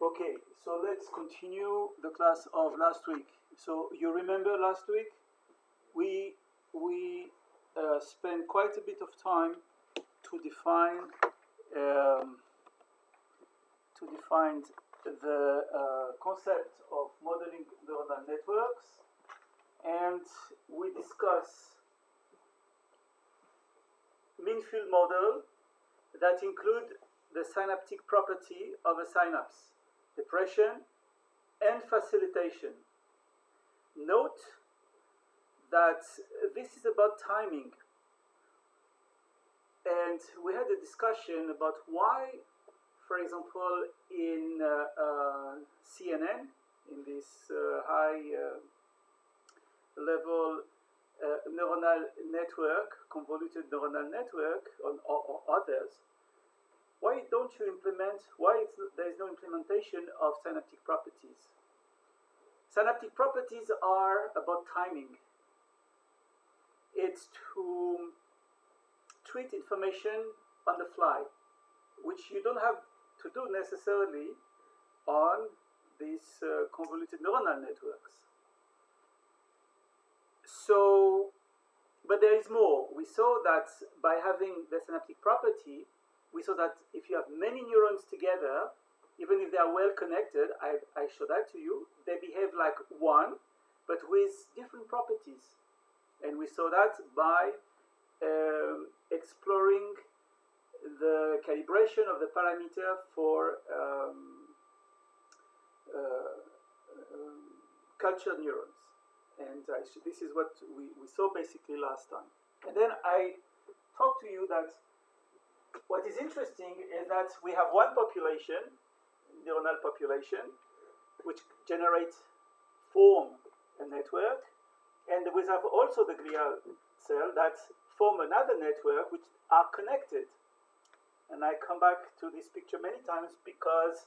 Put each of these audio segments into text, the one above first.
Okay, so let's continue the class of last week. So you remember last week we spent quite a bit of time to define the concept of modeling neuronal networks, and we discuss mean field model that include the synaptic property of a synapse, depression and facilitation. Note that this is about timing, and we had a discussion about why, for example, in CNN, in this high level neuronal network, convoluted neuronal network, or others, why don't you implement, there is no implementation of synaptic properties? Synaptic properties are about timing. It's to treat information on the fly, which you don't have to do necessarily on these convoluted neuronal networks. So, but there is more. We saw that by having the synaptic property, we saw that if you have many neurons together, even if they are well connected, I showed that to you, they behave like one, but with different properties. And we saw that by exploring the calibration of the parameter for cultured neurons. And this is what we saw basically last time. And then I talked to you that what is interesting is that we have one population, neuronal population, which form a network, and we have also the glial cell that form another network which are connected. And I come back to this picture many times because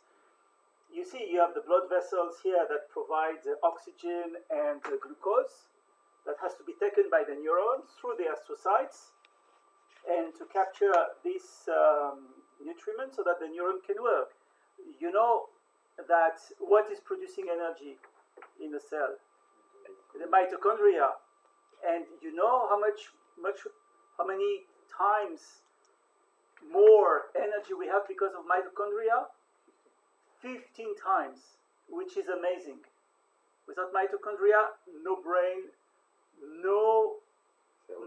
you see you have the blood vessels here that provide oxygen and glucose that has to be taken by the neurons through the astrocytes and to capture this nutriment so that the neuron can work. You know that what is producing energy in the cell? The mitochondria. And you know how many times more energy we have because of mitochondria? 15 times, which is amazing. Without mitochondria, no brain, no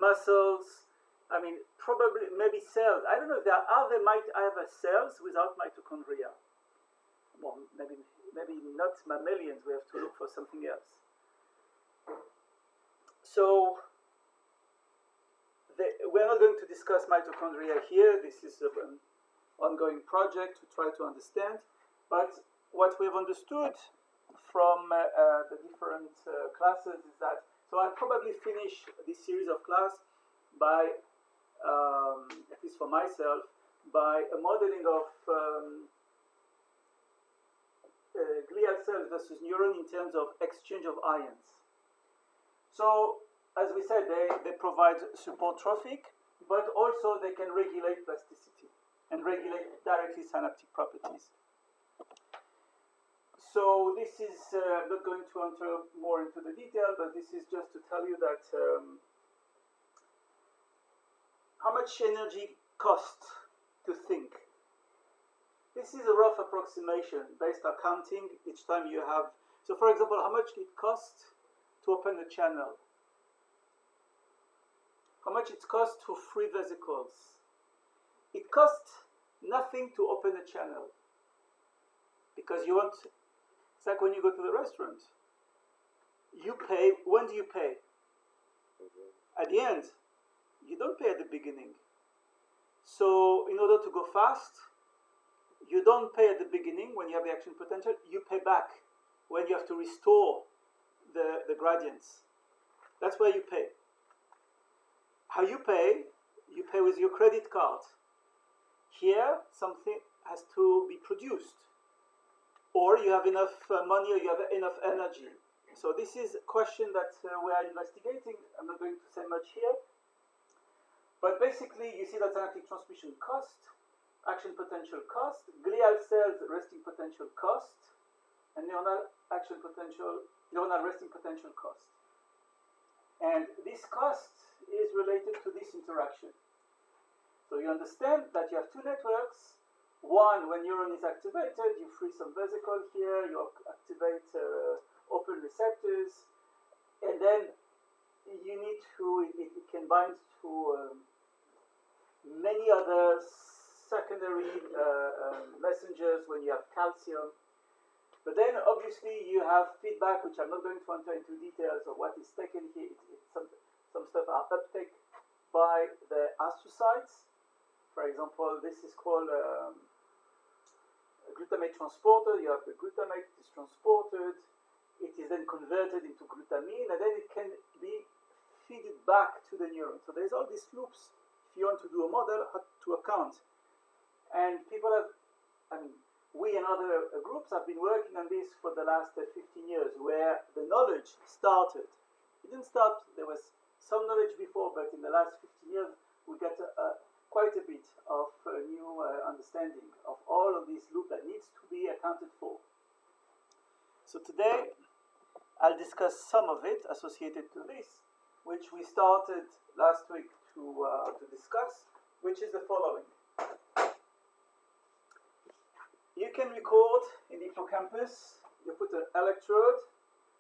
muscles. I mean, probably maybe cells. I don't know if there are other cells without mitochondria. Well, maybe not mammalians. We have to look for something else. So we're not going to discuss mitochondria here. This is an ongoing project to try to understand. But what we've understood from the different classes is that, so I'll probably finish this series of class by, at least for myself, by a modeling of glial cells versus neuron in terms of exchange of ions. So, as we said, they provide support trophic, but also they can regulate plasticity and regulate directly synaptic properties. So this is, I'm not going to enter more into the detail, but this is just to tell you that how much energy costs to think. This is a rough approximation based on counting each time you have. So for example, how much it costs to open a channel? How much it costs to free vesicles? It costs nothing to open a channel because you want. It's like when you go to the restaurant. You pay. When do you pay? At the end. You don't pay at the beginning. So in order to go fast, you don't pay at the beginning when you have the action potential. You pay back when you have to restore the gradients. That's where you pay. How you pay? You pay with your credit card. Here, something has to be produced. Or you have enough money, or you have enough energy. So this is a question that we are investigating. I'm not going to say much here. But basically, you see that synaptic transmission cost. action potential cost, glial cells resting potential cost, and neuronal resting potential cost. And this cost is related to this interaction. So you understand that you have two networks. One, when neuron is activated, you free some vesicle here, you activate open receptors, and then you need to, it can bind to many other secondary messengers when you have calcium. But then obviously you have feedback, which I'm not going to enter into details of what is taken here. Some stuff are uptake by the astrocytes. For example, this is called a glutamate transporter. You have the glutamate is transported. It is then converted into glutamine, and then it can be fed back to the neuron. So there's all these loops. If you want to do a model, to account. And people have, we and other groups have been working on this for the last 15 years, where the knowledge started. It didn't start, there was some knowledge before, but in the last 15 years, we got quite a bit of new understanding of all of this loop that needs to be accounted for. So today, I'll discuss some of it associated to this, which we started last week to discuss, which is the following. You can record in the hippocampus, you put an electrode.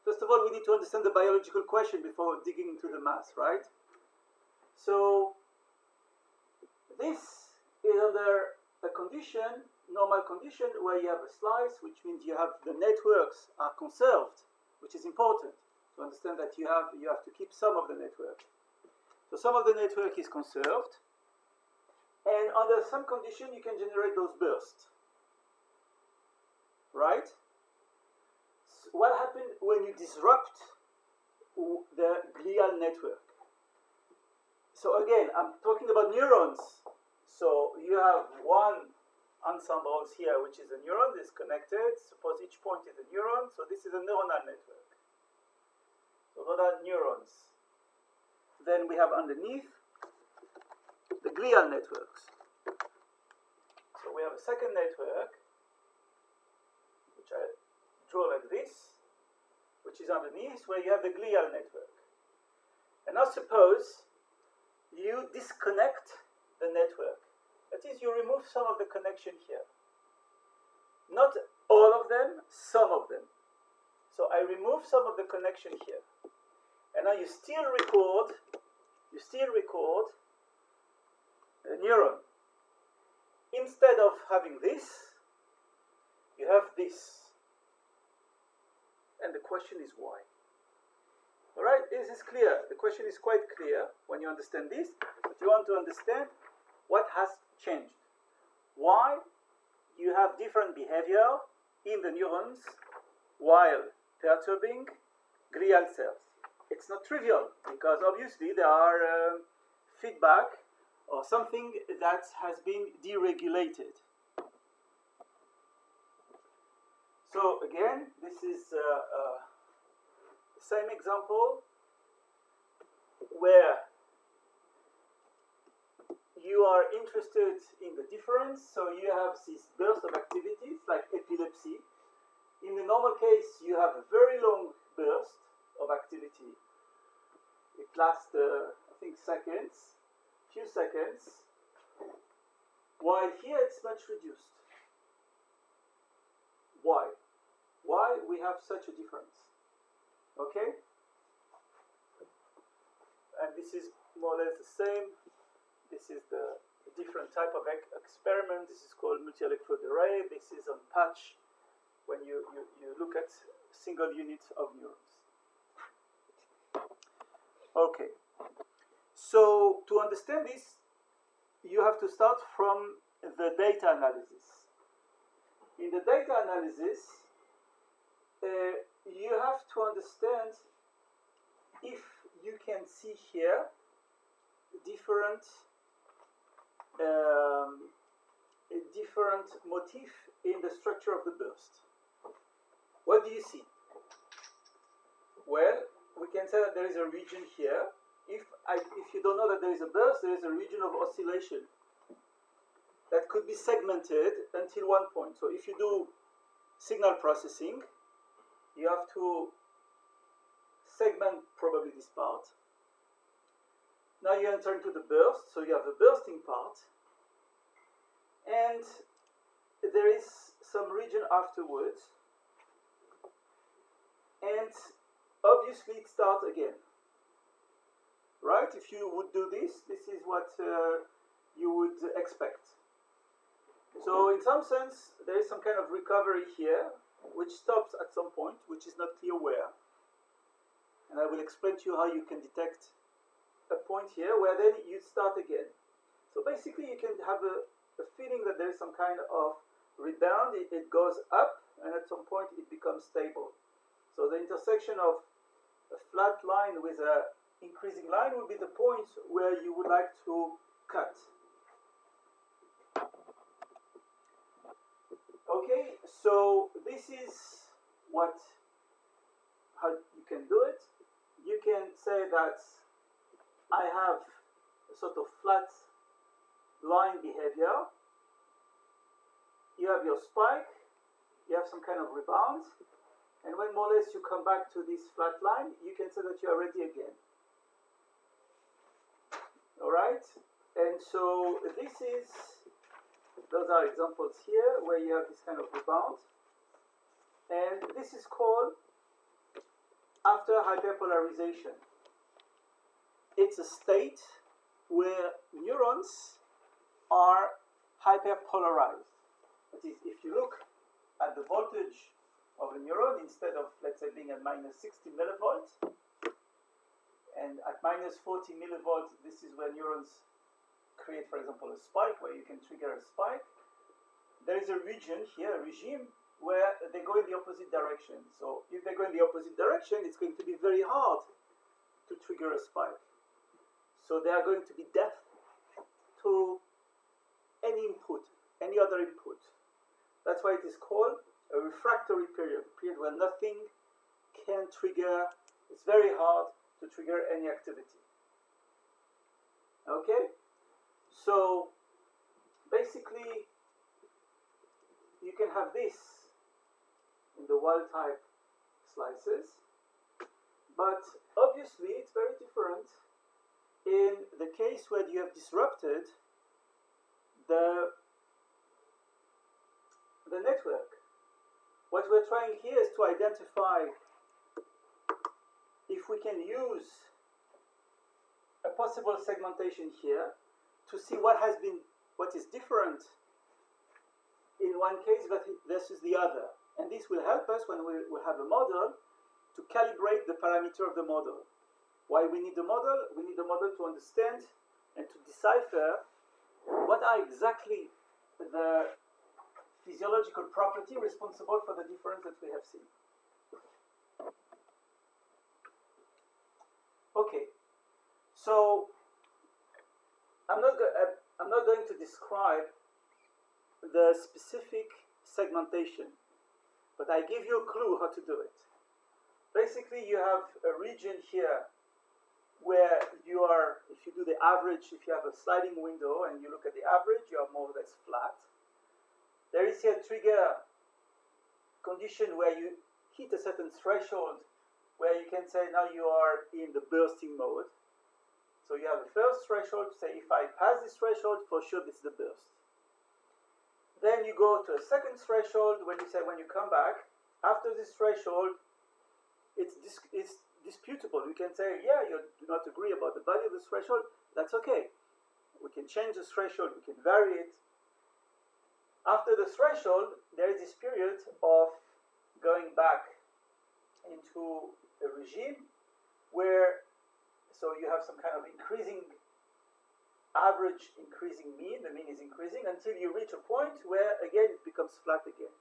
First of all, we need to understand the biological question before digging into the math, right? So, this is under a condition, normal condition, where you have a slice, which means you have the networks are conserved, which is important to understand that you have to keep some of the network. So some of the network is conserved, and under some condition you can generate those bursts, right? So what happens when you disrupt the glial network? So again, I'm talking about neurons. So you have one ensemble here, which is a neuron, is connected. Suppose each point is a neuron. So this is a neuronal network. So those are neurons. Then we have underneath the glial networks. So we have a second network, which I draw like this, which is underneath, where you have the glial network. And now suppose you disconnect the network. That is, you remove some of the connection here. Not all of them, some of them. So I remove some of the connection here. And now you still record a neuron. Instead of having this, you have this. And the question is why? Alright, this is clear. The question is quite clear when you understand this, but you want to understand what has changed. Why you have different behavior in the neurons while perturbing glial cells. It's not trivial, because obviously there are feedback or something that has been deregulated. So again, this is the same example where you are interested in the difference. So you have this burst of activities like epilepsy. In the normal case, you have a very long burst of activity. It lasts, I think, few seconds, while here it's much reduced. Why? Why we have such a difference? Okay? And this is more or less the same. This is the different type of experiment. This is called multi-electrode array. This is on patch when you look at single units of neurons. Okay. So to understand this, you have to start from the data analysis. In the data analysis, you have to understand if you can see here different motif in the structure of the burst. What do you see? Well, we can say that there is a region here. If you don't know that there is a burst, there is a region of oscillation. that could be segmented until one point. So if you do signal processing, you have to segment probably this part. Now you enter into the burst, so you have the bursting part, and there is some region afterwards, and obviously it starts again. Right? If you would do this, this is what you would expect. So in some sense, there is some kind of recovery here, which stops at some point, which is not clear where. And I will explain to you how you can detect a point here where then you start again. So basically you can have a feeling that there is some kind of rebound. It goes up, and at some point it becomes stable. So the intersection of a flat line with an increasing line would be the point where you would like to cut. Okay, so this is how you can do it. You can say that I have a sort of flat line behavior. You have your spike, you have some kind of rebound, and when more or less you come back to this flat line, you can say that you are ready again. Alright? And so those are examples here where you have this kind of rebound. And this is called afterhyperpolarization. It's a state where neurons are hyperpolarized. That is, if you look at the voltage of a neuron, instead of, let's say, being at minus 60 millivolts, and at minus 40 millivolts, this is where neurons create, for example, a spike, where you can trigger a spike. There is a region here, a regime, where they go in the opposite direction. So if they go in the opposite direction, it's going to be very hard to trigger a spike. So they are going to be deaf to any input, any other input. That's why it is called a refractory period, a period where nothing can trigger. It's very hard to trigger any activity. Okay? So basically, you can have this in the wild type slices, but obviously it's very different in the case where you have disrupted the network. What we're trying here is to identify if we can use a possible segmentation here to see what is different in one case versus the other. And this will help us when we have a model to calibrate the parameter of the model. Why we need the model? We need the model to understand and to decipher what are exactly the physiological property responsible for the difference that we have seen. Okay, so I'm not going to describe the specific segmentation, but I give you a clue how to do it. Basically, you have a region here where you are, if you do the average, if you have a sliding window and you look at the average, you are more or less flat. There is here a trigger condition where you hit a certain threshold where you can say now you are in the bursting mode. So you have a first threshold to say if I pass this threshold, for sure this is the burst. Then you go to a second threshold when you say when you come back, after this threshold, it's disputable. You can say, yeah, you do not agree about the value of this threshold, that's okay. We can change this threshold, we can vary it. After the threshold, there is this period of going back into a regime where, so you have some kind of increasing average, increasing mean, the mean is increasing until you reach a point where again it becomes flat again.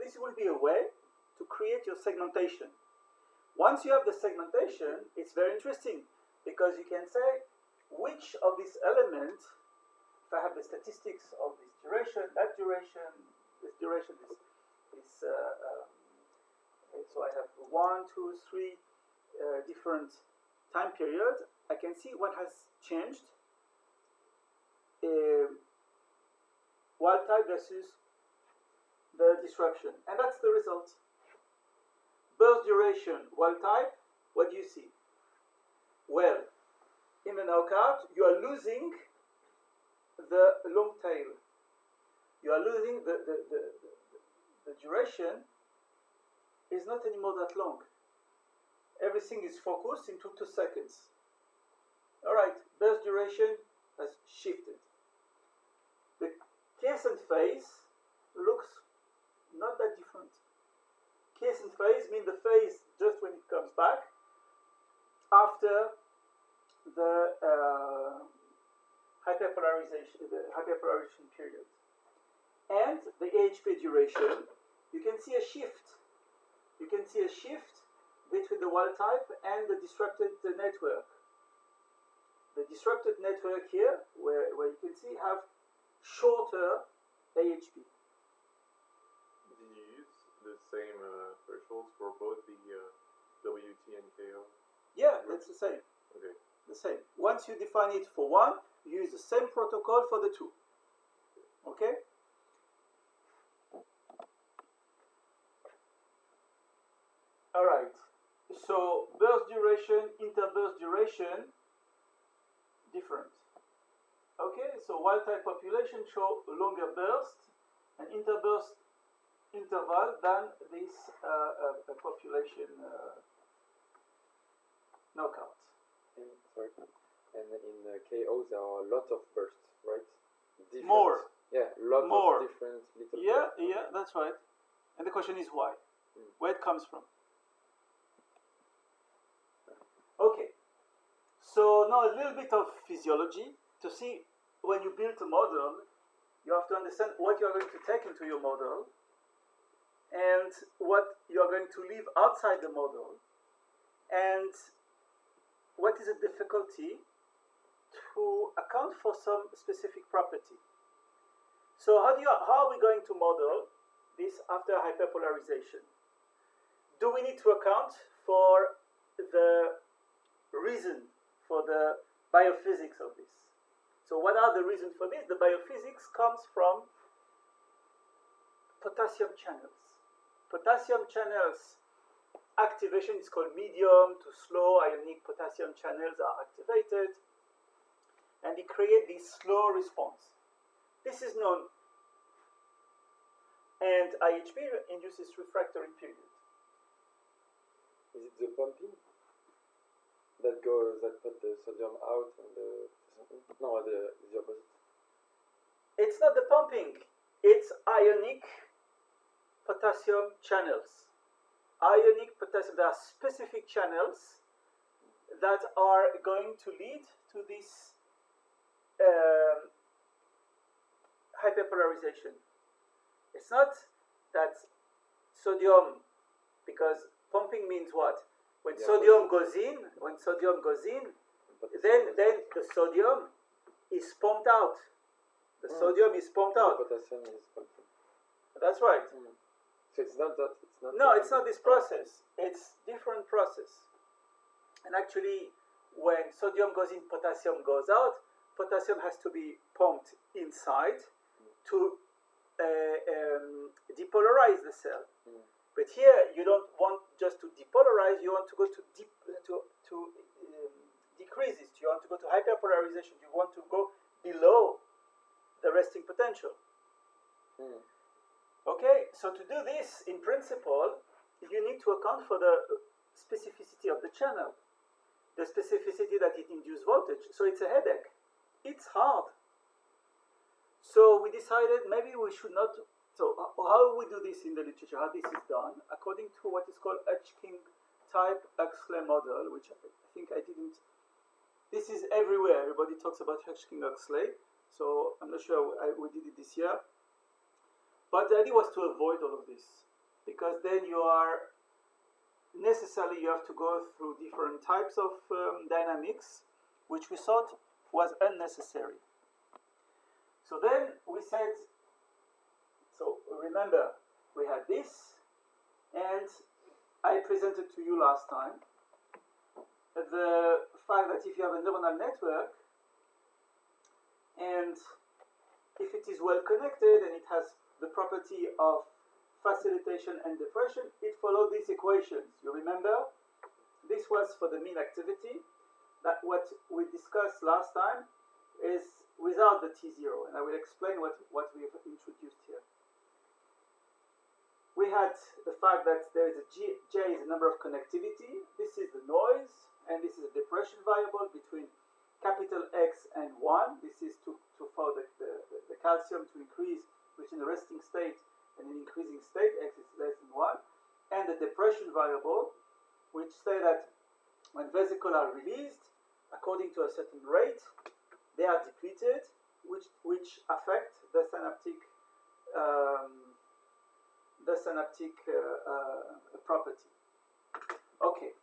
This will be a way to create your segmentation. Once you have the segmentation, it's very interesting because you can say which of these elements, if I have the statistics of this duration, that duration, this duration, so I have 1, 2, 3 different time periods, I can see what has changed wild type versus the disruption. And that's the result. Burst duration, wild type, what do you see? Well, in the knockout, you are losing the long tail. You are losing the duration is not anymore that long. Everything is focused into 2 seconds. All right, burst duration has shifted. The quiescent phase looks not that different. Quiescent phase means the phase just when it comes back after the hyperpolarization period. And the AHP duration, you can see a shift. You can see a shift between the wild type and the disrupted network. The disrupted network here, where you can see, have shorter AHP. Do you use the same thresholds for both the WT and KO? Yeah, that's the same. Okay. The same. Once you define it for one, you use the same protocol for the two. Okay? All right. So burst duration, interburst duration, different. Okay, so wild type population show a longer burst and interburst interval than this population knockout. And, sorry. And in KO there are a lot of bursts, right? Different. More. Yeah, lot More. of different little Yeah, bursts. yeah, that's right. And the question is why? Where it comes from. Okay. So now a little bit of physiology to see when you build a model, you have to understand what you are going to take into your model and what you are going to leave outside the model, and what is the difficulty to account for some specific property. So how are we going to model this after hyperpolarization? Do we need to account for the reason for the biophysics of this? So what are the reasons for this? The biophysics comes from potassium channels. Potassium channels activation is called medium to slow ionic potassium channels are activated, and they create this slow response. This is known. And AHP induces refractory period. Is it the pumping that put the sodium out and the opposite? It's not the pumping, it's ionic potassium channels. Ionic potassium, there are specific channels that are going to lead to this hyperpolarization. It's not that sodium, because pumping means what? When sodium goes in, then the sodium is pumped out. The sodium is pumped out. The potassium is pumped in. That's right. So it's not that. No, it's not this process. It's different process. And actually, when sodium goes in, potassium goes out. Potassium has to be pumped inside to depolarize the cell. But here, you don't want just to depolarize. You want to go to decrease it. You want to go to hyperpolarization. You want to go below the resting potential. Okay, so to do this, in principle, you need to account for the specificity of the channel, the specificity that it induces voltage. So it's a headache. It's hard. So we decided maybe we should not. So how we do this in the literature, how this is done, according to what is called Hodgkin type Huxley model, which I think I didn't. This is everywhere. Everybody talks about Hodgkin Huxley. So I'm not sure we did it this year. But the idea was to avoid all of this, because then you have to go through different types of dynamics, which we thought was unnecessary. So then we said, so remember, we had this, and I presented to you last time the fact that if you have a neuronal network and if it is well connected and it has the property of facilitation and depression, it follows these equations. You remember? This was for the mean activity. That what we discussed last time is without the T0, and I will explain what we have introduced here. We had the fact that there is a J is a number of connectivity. This is the noise, and this is a depression variable between capital X and 1. This is for the calcium to increase between the resting state and an increasing state, X is less than 1. And the depression variable, which say that when vesicles are released, according to a certain rate, they are depleted, which affect the synaptic property. Okay,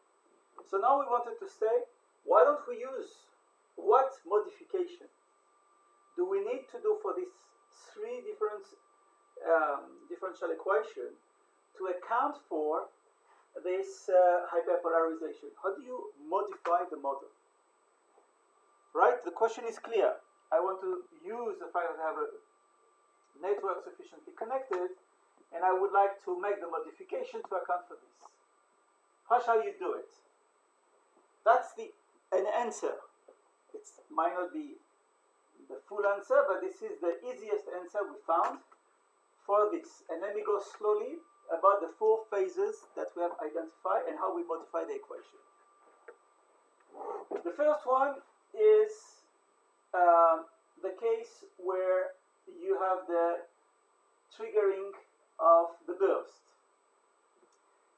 so now we wanted to say, why don't we use what modification do we need to do for these three different differential equation to account for this hyperpolarization? How do you modify the model? Right? The question is clear. I want to use the fact that I have a network sufficiently connected, and I would like to make the modification to account for this. How shall you do it? That's an answer. It might not be the full answer, but this is the easiest answer we found for this. And let me go slowly about the four phases that we have identified and how we modify the equation. The first one is the case where you have the triggering of the burst.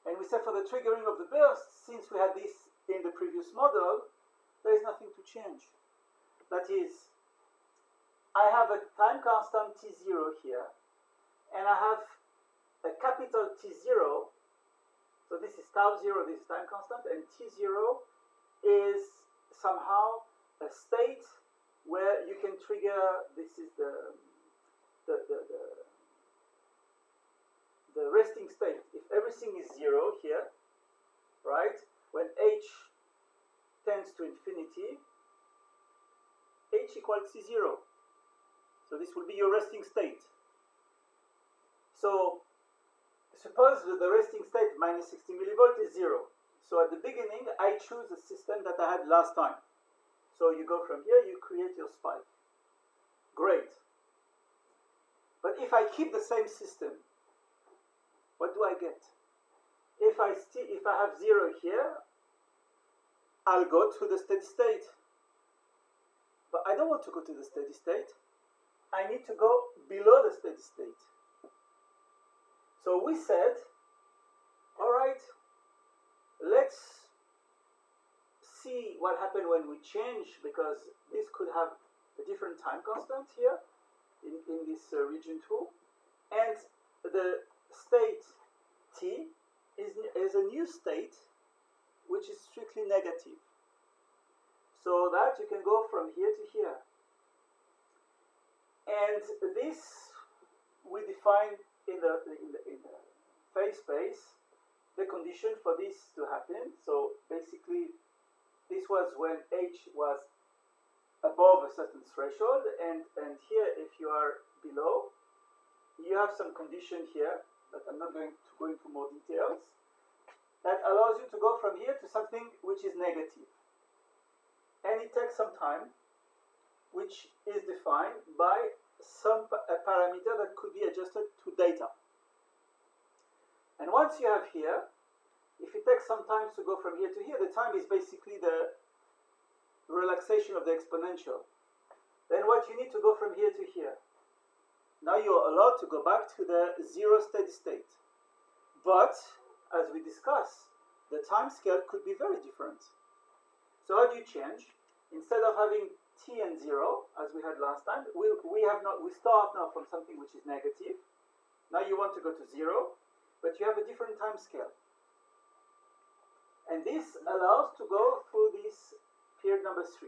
And we said for the triggering of the burst, since we had this in the previous model, there is nothing to change. That is, I have a time constant T0 here, and I have a capital T0, so this is tau 0, this is time constant, and T0 is somehow a state where you can trigger, this is the resting state. If everything is 0 here, right, when H tends to infinity, H equals C0. So this will be your resting state. So suppose that the resting state minus 60 millivolt is 0. So at the beginning, I choose the system that I had last time. So you go from here, you create your spike. Great. But if I keep the same system, what do I get? If I have 0 here, I'll go to the steady state. But I don't want to go to the steady state. I need to go below the steady state. So we said, all right, let's see what happened when we change, because this could have a different time constant here in this region 2. And the state T is a new state which is strictly negative. So that you can go from here to here. And this we define in the phase space the condition for this to happen. So basically this was when H was above a certain threshold, and here if you are below, you have some condition here that I'm not going to go into more details, that allows you to go from here to something which is negative. And it takes some time, which is defined by a parameter that could be adjusted to data. And once you have here, if it takes some time to go from here to here, the time is basically the relaxation of the exponential. Then what you need to go from here to here. Now you're allowed to go back to the 0 steady state. But, as we discussed, the time scale could be very different. So how do you change? Instead of having T and 0, as we had last time, we start now from something which is negative. Now you want to go to 0, but you have a different time scale. And this allows to go through this period number 3.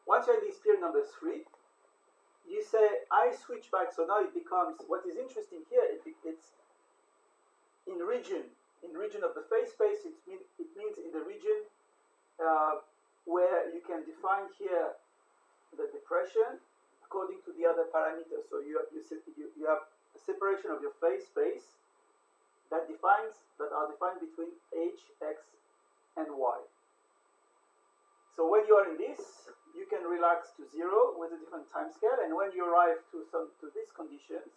Once you're in this period number 3, you say, I switch back. So now it becomes, what is interesting here, it's in region of the phase space, it means in the region where you can define here the depression according to the other parameters. So you have a separation of your phase space that are defined between h, x, and y. So when you are in this, you can relax to 0 with a different time scale, and when you arrive to these conditions,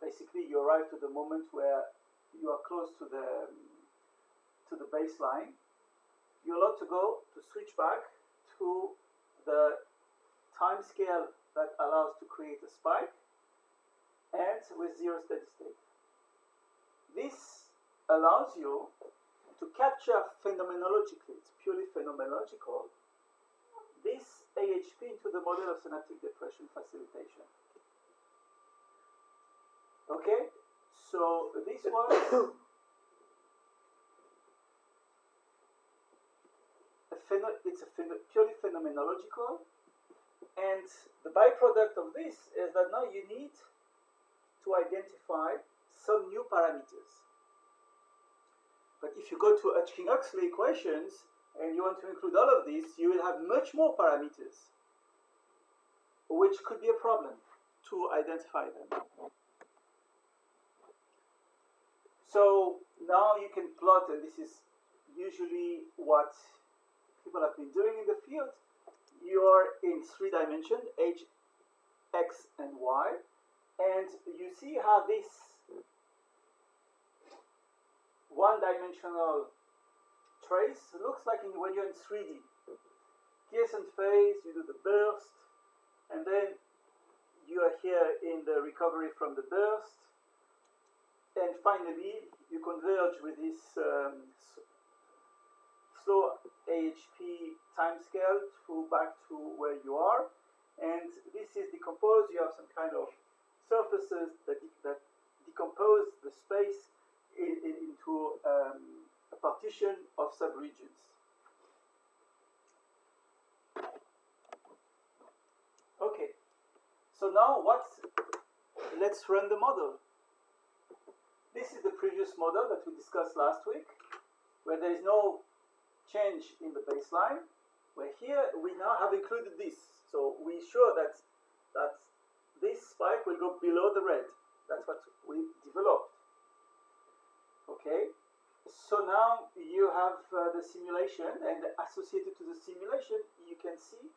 basically you arrive to the moment where you are close to the baseline. You're allowed to go to switch back to the time scale that allows to create a spike, and with 0 steady state. This allows you to capture phenomenologically, it's purely phenomenological, this AHP into the model of synaptic depression facilitation. Okay, so this was purely phenomenological, and the byproduct of this is that now you need to identify some new parameters. But if you go to Hodgkin-Huxley equations and you want to include all of these, you will have much more parameters, which could be a problem to identify them. So now you can plot, and this is usually what people have been doing in the field. You're in 3 dimensions, h, x, and y, and you see how this one-dimensional trace looks like when you're in 3D. Quiescent phase, you do the burst, and then you are here in the recovery from the burst, and finally you converge with this slow AHP timescale back to where you are, and this is decomposed. You have some kind of surfaces that decompose the space into a partition of subregions. Okay, so now let's run the model. This is the previous model that we discussed last week, where there is no change in the baseline, where here we now have included this. So we're sure that this spike will go below the red. That's what we developed. Okay, so now you have the simulation, and associated to the simulation, you can see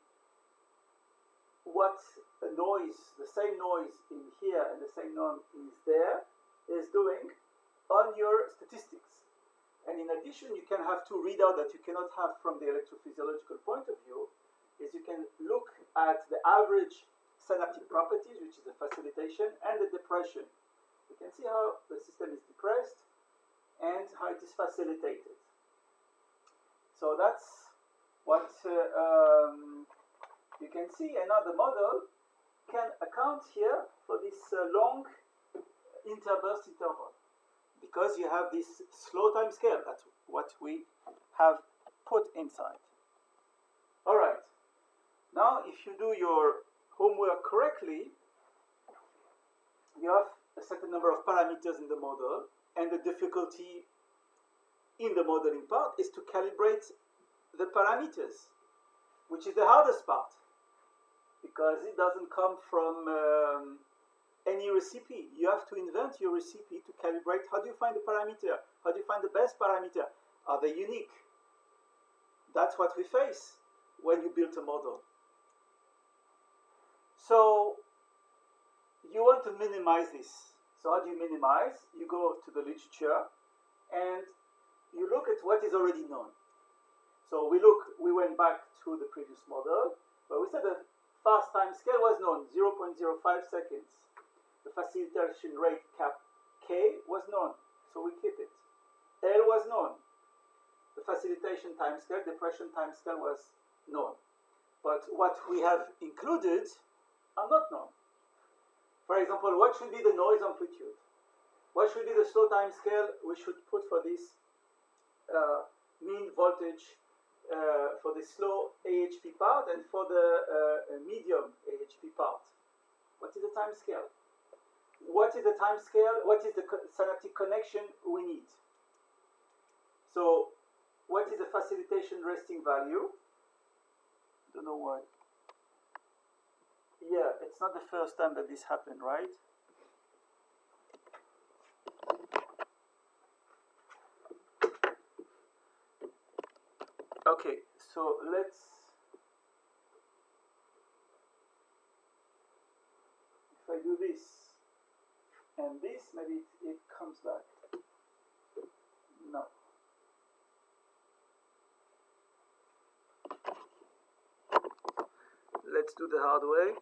what a noise, the same noise in here and the same noise is there, is doing on your statistics. And in addition, you can have two readouts that you cannot have from the electrophysiological point of view, is you can look at the average synaptic properties, which is the facilitation, and the depression. You can see how the system is depressed and how it is facilitated. So that's what you can see. Another model can account here for this long interburst interval, because you have this slow time scale. That's what we have put inside. All right. Now, if you do your homework correctly, you have a certain number of parameters in the model, and the difficulty in the modeling part is to calibrate the parameters, which is the hardest part, because it doesn't come from any recipe. You have to invent your recipe to calibrate. How do you find the parameter? How do you find the best parameter? Are they unique? That's what we face when you build a model. So you want to minimize this. So how do you minimize? You go to the literature and you look at what is already known. So we went back to the previous model, where we said the fast time scale was known, 0.05 seconds. The facilitation rate cap K was known, so we keep it. L was known. The facilitation time scale, depression time scale was known. But what we have included are not known. For example, what should be the noise amplitude? What should be the slow time scale we should put for this mean voltage for the slow AHP part and for the medium AHP part? What is the time scale? What is the time scale? What is the synaptic connection we need? So, what is the facilitation resting value? Don't know why. Yeah, it's not the first time that this happened, right? Okay, so let's, if I do this and this, maybe it comes back. No. Let's do the hard way.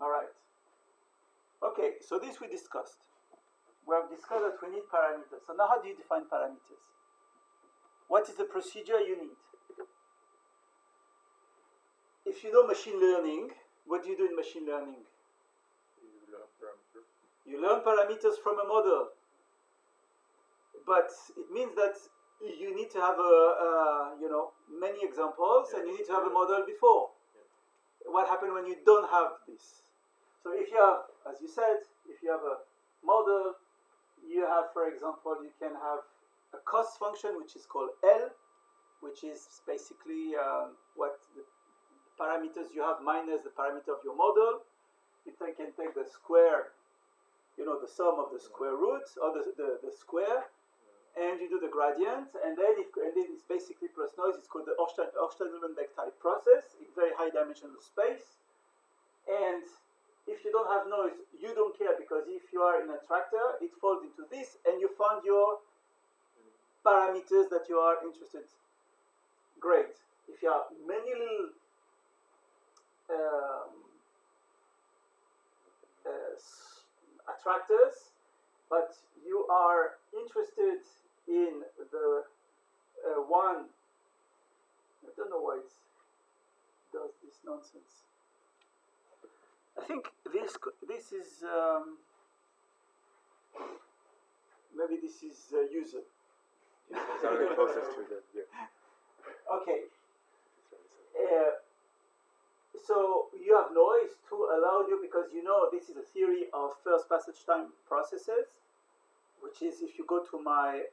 All right. Okay, so this we discussed. We have discussed that we need parameters. So now how do you define parameters? What is the procedure you need? If you know machine learning, what do you do in machine learning? You learn parameters. You learn parameters from a model. But it means that you need to have many examples, and you need to have a model before. What happens when you don't have this? So if you have, as you said, if you have a model, you have, for example, you can have a cost function which is called L, which is basically what the parameters you have minus the parameter of your model. You can take the square, the sum of the square root or the square, and you do the gradient, and then it's basically plus noise. It's called the Orstad-Uhlenbeck type process in very high dimensional space. And if you don't have noise, you don't care, because if you are in a tractor, it falls into this, and you find your parameters that you are interested. Great. If you have many little attractors, but you are interested in the one, I don't know why it does this nonsense. I think this is maybe this is user. It's already closest to that, yeah. Okay. So you have noise to allow you, because this is a theory of first passage time processes, which is, if you go to my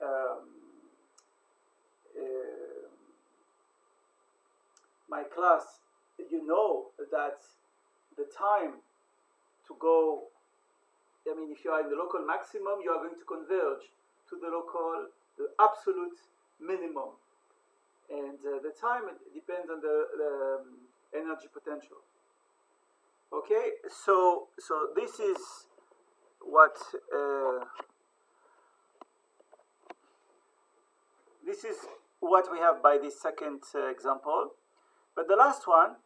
my class, you know that the time to go, if you are in the local maximum, you are going to converge to the absolute minimum. And the time depends on the energy potential. Okay, so this is what we have by this second example. But the last one,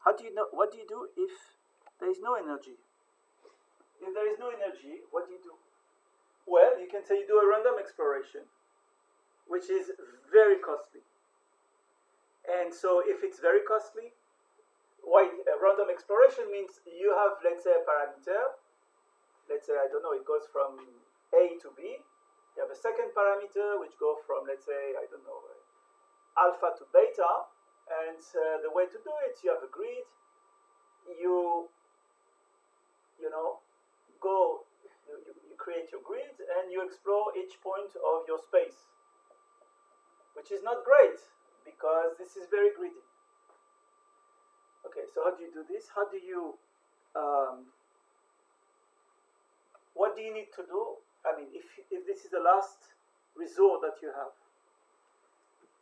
what do you do if there is no energy? If there is no energy, what do you do? Well, you can say you do a random exploration, which is very costly. And so if it's very costly, a random exploration means you have, let's say, a parameter. Let's say, I don't know, it goes from A to B. You have a second parameter which goes from, let's say, I don't know, alpha to beta. And the way to do it, you have a grid. You create your grid, and you explore each point of your space, which is not great, because this is very greedy. Okay, so how do you do this? How do you, what do you need to do? If this is the last resort that you have,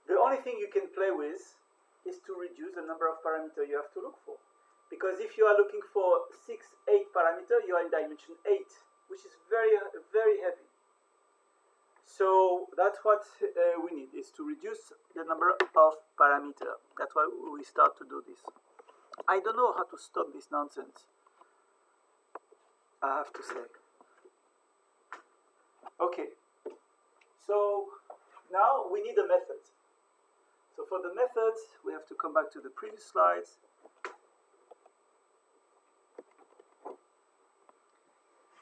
the only thing you can play with is to reduce the number of parameters you have to look for. Because if you are looking for 6, 8 parameters, you are in dimension 8, which is very, very heavy. So that's what we need, is to reduce the number of parameters. That's why we start to do this. I don't know how to stop this nonsense, I have to say. Okay, so now we need a method. So for the method, we have to come back to the previous slides.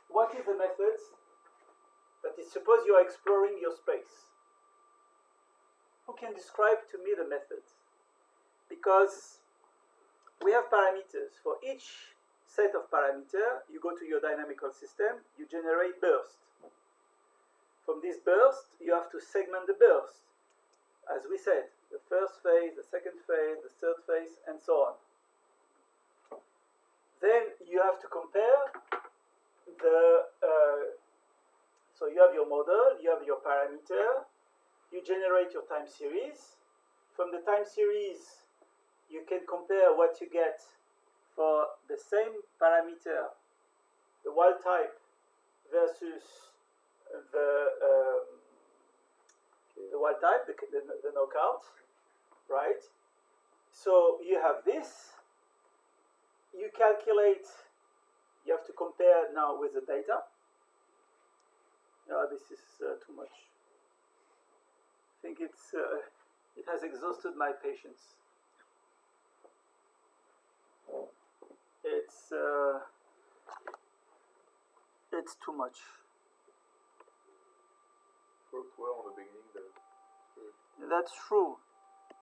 What is the method? That is, suppose you are exploring your space. Who can describe to me the method? Because we have parameters. For each set of parameters, you go to your dynamical system, you generate burst. from this burst, you have to segment the burst, as we said, the first phase, the second phase, the third phase, and so on. Then you have to compare the, so you have your model, you have your parameter, you generate your time series. From the time series, you can compare what you get for the same parameter, the wild type versus the wild type, the knockout, right? So you have this. You calculate. You have to compare now with the data. No, this is too much. I think it has exhausted my patience. It's too much. Worked well in the beginning, though. That's true.